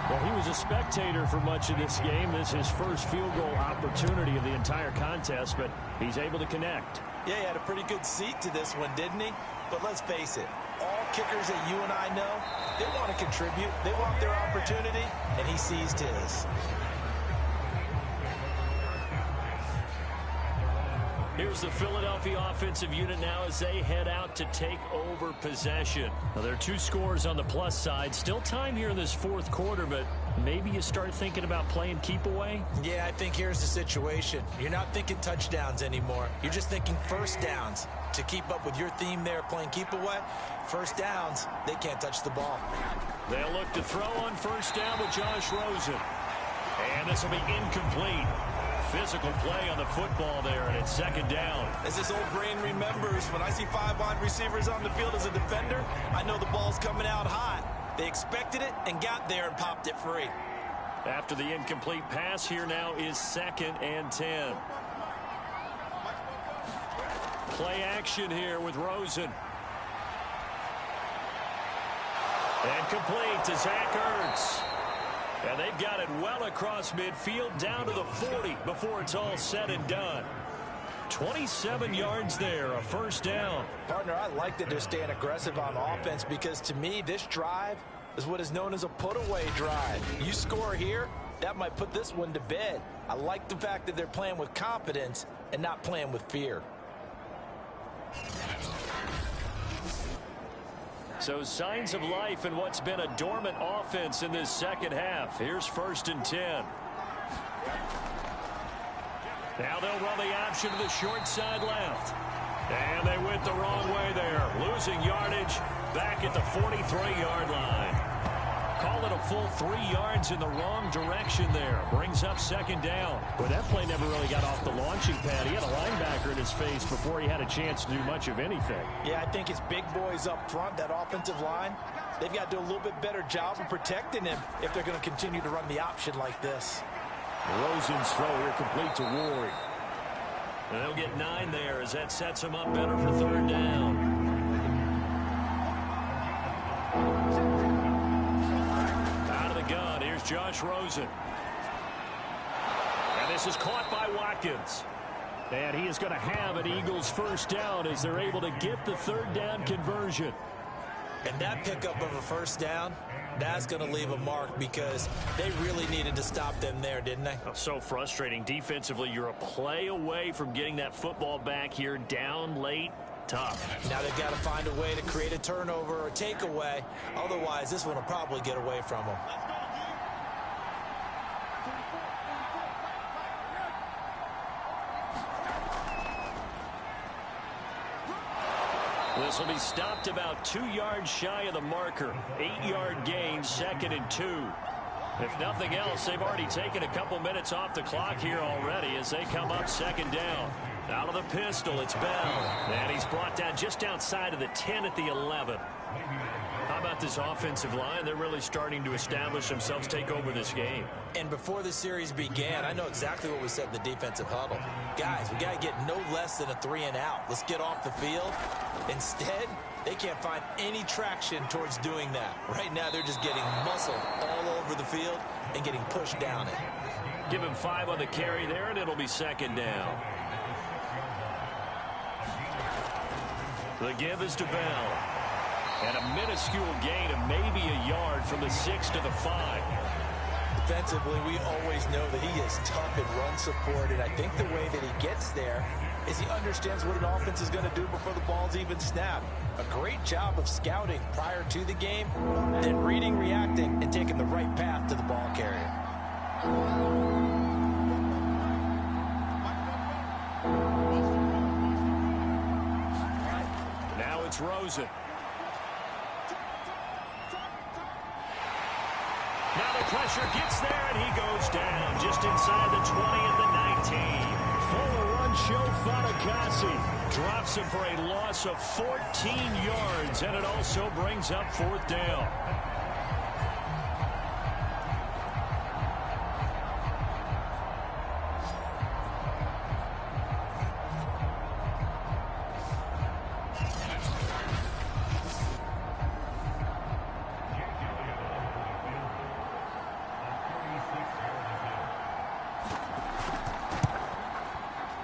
Well, he was a spectator for much of this game. This is his first field goal opportunity of the entire contest, but he's able to connect. Yeah, he had a pretty good seat to this one, didn't he? But let's face it, all kickers that you and I know, they want to contribute. They want their opportunity, and he seized his. Here's the Philadelphia offensive unit now as they head out to take over possession. Well, there are 2 scores on the plus side. Still time here in this 4th quarter, but maybe you start thinking about playing keep away? Yeah, I think here's the situation. You're not thinking touchdowns anymore. You're just thinking first downs. To keep up with your theme there, playing keep away, first downs, they can't touch the ball. They'll look to throw on first down with Josh Rosen. And this will be incomplete. Physical play on the football there, and it's second down. As this old brain remembers, when I see 5 wide receivers on the field as a defender, I know the ball's coming out hot. They expected it and got there and popped it free. After the incomplete pass, here now is 2nd and 10. Play action here with Rosen. And complete to Zach Ertz. And they've got it well across midfield down to the 40 before it's all said and done. 27 yards there, a first down. Partner, I like that they're staying aggressive on offense because to me, this drive is what is known as a put-away drive. You score here, that might put this one to bed. I like the fact that they're playing with confidence and not playing with fear. So signs of life in what's been a dormant offense in this second half. Here's 1st and 10. Now they'll run the option to the short side left. And they went the wrong way there. Losing yardage back at the 43-yard line. Call it a full 3 yards in the wrong direction there. Brings up second down. But that play never really got off the launching pad. He had a linebacker in his face before he had a chance to do much of anything. Yeah, I think it's big boys up front, that offensive line. They've got to do a little bit better job of protecting him if they're going to continue to run the option like this. Rosen's throw here complete to Ward. And they'll get 9 there as that sets them up better for 3rd down. Josh Rosen. And this is caught by Watkins. And he is going to have an Eagles first down as they're able to get the 3rd down conversion. And that pickup of a first down, that's going to leave a mark because they really needed to stop them there, didn't they? Oh, so frustrating. Defensively, you're a play away from getting that football back here down late. Tough. Now they've got to find a way to create a turnover or takeaway. Otherwise, this one will probably get away from them. This will be stopped about 2 yards shy of the marker. 8-yard gain, 2nd and 2. If nothing else, they've already taken a couple minutes off the clock here already as they come up 2nd down. Out of the pistol, it's Bell. And he's brought down just outside of the 10 at the 11. How about this offensive line? They're really starting to establish themselves, take over this game. And before the series began, I know exactly what we said in the defensive huddle. Guys, we got to get no less than a 3 and out. Let's get off the field. Instead, they can't find any traction towards doing that. Right now, they're just getting muscled all over the field and getting pushed down it. Give him 5 on the carry there, and it'll be 2nd down. The give is to Bell. And a minuscule gain of maybe a yard from the 6 to the 5. Defensively, we always know that he is tough in run support, and I think the way that he gets there is he understands what an offense is going to do before the ball's even snapped. A great job of scouting prior to the game, then reading, reacting, and taking the right path to the ball carrier. Now it's Rosen. Now the pressure gets there, and he goes down just inside the 20 at the 19. Full run show, Fatukasi drops him for a loss of 14 yards, and it also brings up 4th down.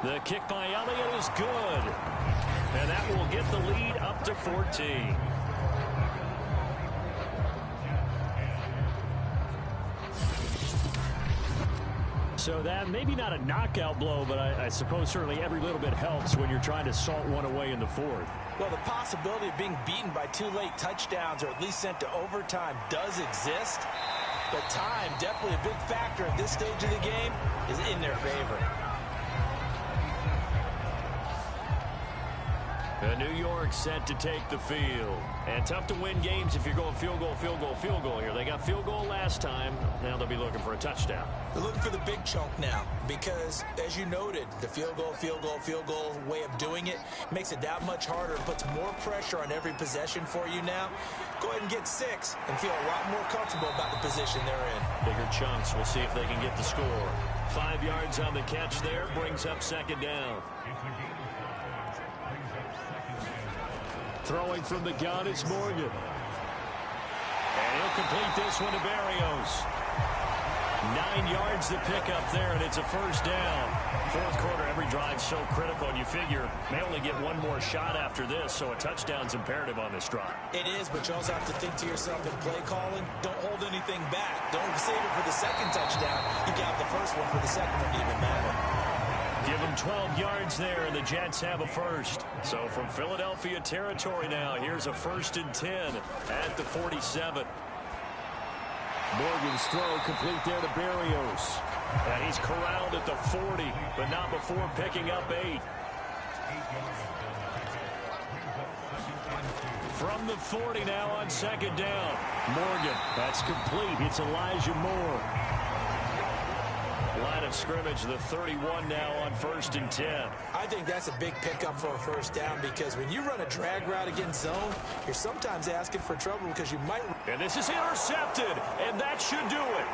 The kick by Elliott is good. And that will get the lead up to 14. So that maybe not a knockout blow, but I suppose certainly every little bit helps when you're trying to salt one away in the 4th. Well, the possibility of being beaten by 2 late touchdowns or at least sent to overtime does exist. but time, definitely a big factor at this stage of the game, is in their favor. New York set to take the field. And tough to win games if you're going field goal, field goal, field goal here. They got field goal last time. Now they'll be looking for a touchdown. They're looking for the big chunk now because, as you noted, the field goal, field goal, field goal way of doing it makes it that much harder and puts more pressure on every possession for you now. Go ahead and get 6 and feel a lot more comfortable about the position they're in. Bigger chunks. We'll see if they can get the score. 5 yards on the catch there. Brings up second down. Throwing from the gun, it's Morgan. And he'll complete this one to Berrios. 9 yards to pick up there, and it's a first down. Fourth quarter, every drive so critical, and you figure may only get one more shot after this, so a touchdown's imperative on this drive. It is, but you also have to think to yourself in play calling, don't hold anything back. Don't save it for the second touchdown. You got the first one for the second one to even matter. Give them 12 yards there, and the Jets have a first. So from Philadelphia territory now, here's a 1st and 10 at the 47. Morgan's throw complete there to Berrios. And he's corralled at the 40, but not before picking up 8. From the 40 now on second down. Morgan, that's complete. It's Elijah Moore. Line of scrimmage, the 31 now on 1st and 10. I think that's a big pickup for a first down because when you run a drag route against zone, you're sometimes asking for trouble because you might. And this is intercepted, and that should do it.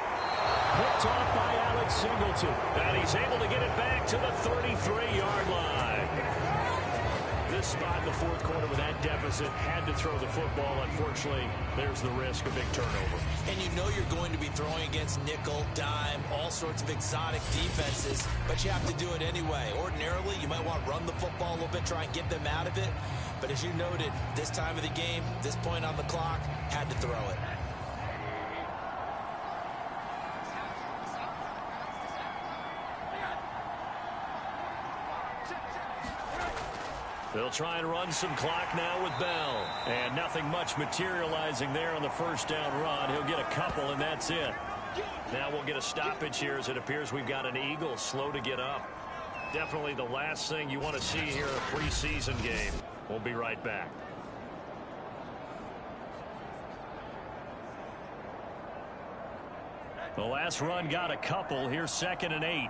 Picked off by Alex Singleton. And he's able to get it back to the 33-yard line. This spot in the fourth quarter with that deficit, had to throw the football. Unfortunately, there's the risk of big turnover. And you know you're going to be throwing against nickel, dime, all sorts of exotic defenses, but you have to do it anyway. Ordinarily, you might want to run the football a little bit, try and get them out of it. But as you noted, this time of the game, this point on the clock, had to throw it. They'll try and run some clock now with Bell. And nothing much materializing there on the first down run. He'll get a couple, and that's it. Now we'll get a stoppage here as it appears we've got an Eagle slow to get up. Definitely the last thing you want to see here in a preseason game. We'll be right back. The last run got a couple. Here's 2nd and 8.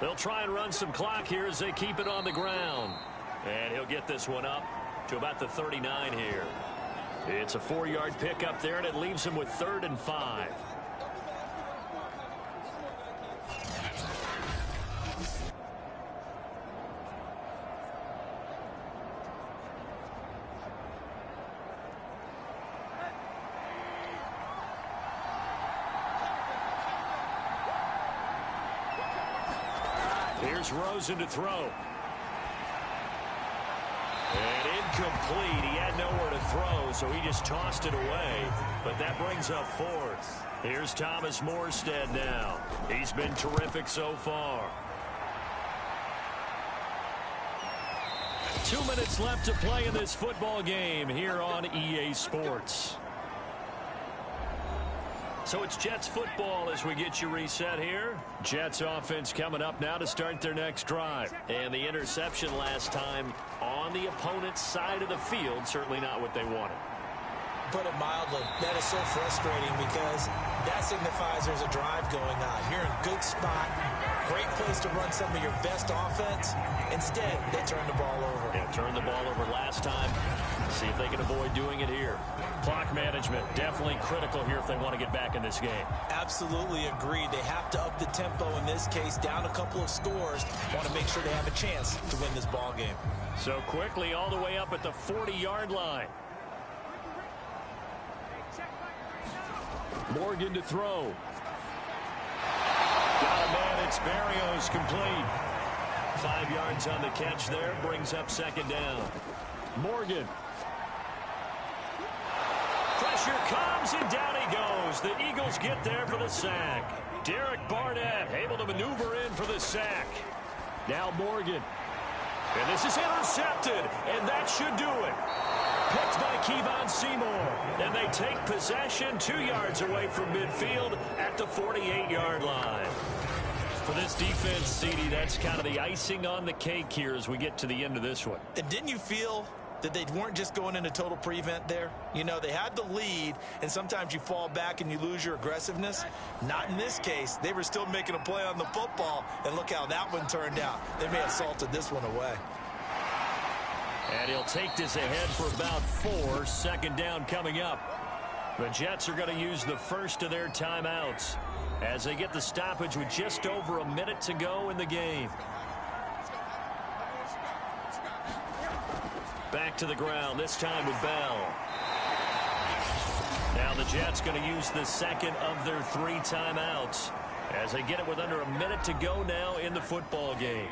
They'll try and run some clock here as they keep it on the ground. And he'll get this one up to about the 39 here. It's a 4-yard pickup there, and it leaves him with 3rd and 5. Here's Rosen to throw. And incomplete. He had nowhere to throw, so he just tossed it away. But that brings up 4th. Here's Thomas Morstead now. He's been terrific so far. 2 minutes left to play in this football game here on EA Sports. So it's Jets football as we get you reset here. Jets offense coming up now to start their next drive. And the interception last time on the opponent's side of the field, certainly not what they wanted. Put it mildly, that is so frustrating because that signifies there's a drive going on. You're in a good spot, great place to run some of your best offense. Instead, they turn the ball over. Yeah, turned the ball over last time. See if they can avoid doing it here. Clock management, definitely critical here if they want to get back in this game. Absolutely agreed. They have to up the tempo in this case, down a couple of scores. Want to make sure they have a chance to win this ball game. So quickly all the way up at the 40-yard line. Morgan to throw. Got a man, it's Berrios complete. 5 yards on the catch there, brings up 2nd down. Morgan. Pressure comes, and down he goes. The Eagles get there for the sack. Derek Barnett able to maneuver in for the sack. Now Morgan. And this is intercepted, and that should do it. Picked by Kevon Seymour. And they take possession 2 yards away from midfield at the 48-yard line. For this defense, CD, that's kind of the icing on the cake here as we get to the end of this one. And didn't you feel that they weren't just going into total prevent there? You know, they had the lead, and sometimes you fall back and you lose your aggressiveness. Not in this case. They were still making a play on the football, and look how that one turned out. They may have salted this one away. And he'll take this ahead for about 4. Second down coming up. The Jets are going to use the first of their timeouts as they get the stoppage with just over a minute to go in the game. Back to the ground, this time with Bell. Now the Jets going to use the second of their 3 timeouts as they get it with under a minute to go now in the football game.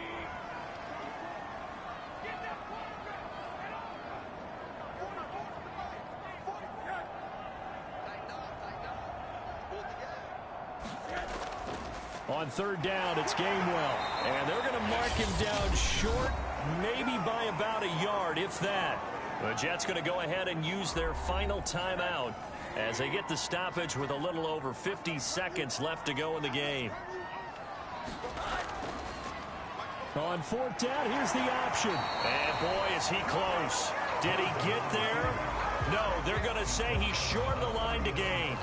On third down, it's Gainwell. And they're going to mark him down short, maybe by about a yard, if that. The Jets going to go ahead and use their final timeout as they get the stoppage with a little over 50 seconds left to go in the game. On fourth down, here's the option. And boy, is he close. Did he get there? No, they're going to say he's short of the line to gain.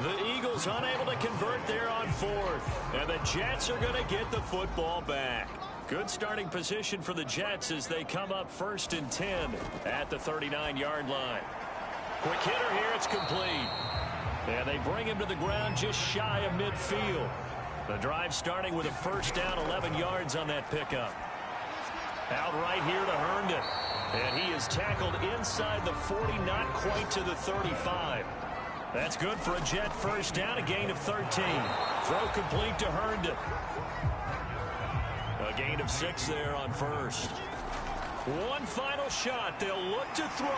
The Eagles unable to convert there on fourth. And the Jets are going to get the football back. Good starting position for the Jets as they come up 1st and 10 at the 39-yard line. Quick hitter here, it's complete. And they bring him to the ground just shy of midfield. The drive starting with a first down, 11 yards on that pickup. Out right here to Herndon. And he is tackled inside the 40, not quite to the 35. That's good for a Jet first down, a gain of 13. Throw complete to Herndon. A gain of 6 there on first. One final shot. They'll look to throw.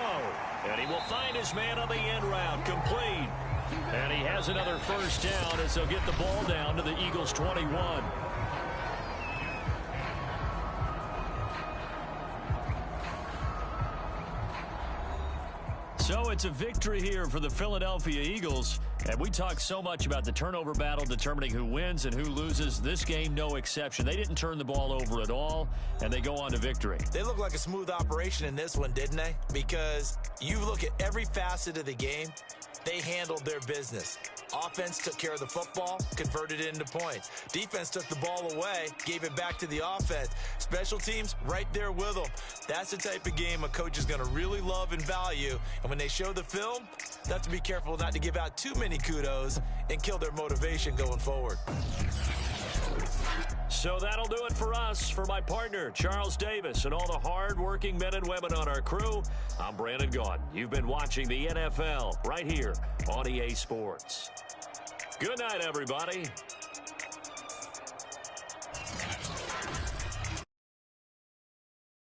And he will find his man on the end route. Complete. And he has another first down as they'll get the ball down to the Eagles' 21. So it's a victory here for the Philadelphia Eagles. And we talk so much about the turnover battle determining who wins and who loses. This game, no exception. They didn't turn the ball over at all, and they go on to victory. They look like a smooth operation in this one, didn't they? Because you look at every facet of the game, they handled their business. Offense took care of the football, converted it into points. Defense took the ball away, gave it back to the offense. Special teams, right there with them. That's the type of game a coach is going to really love and value. And when they show the film, they have to be careful not to give out too many kudos and kill their motivation going forward. So that'll do it for us. For my partner, Charles Davis, and all the hard-working men and women on our crew, I'm Brandon Gaudin. You've been watching the NFL right here on EA Sports. Good night, everybody.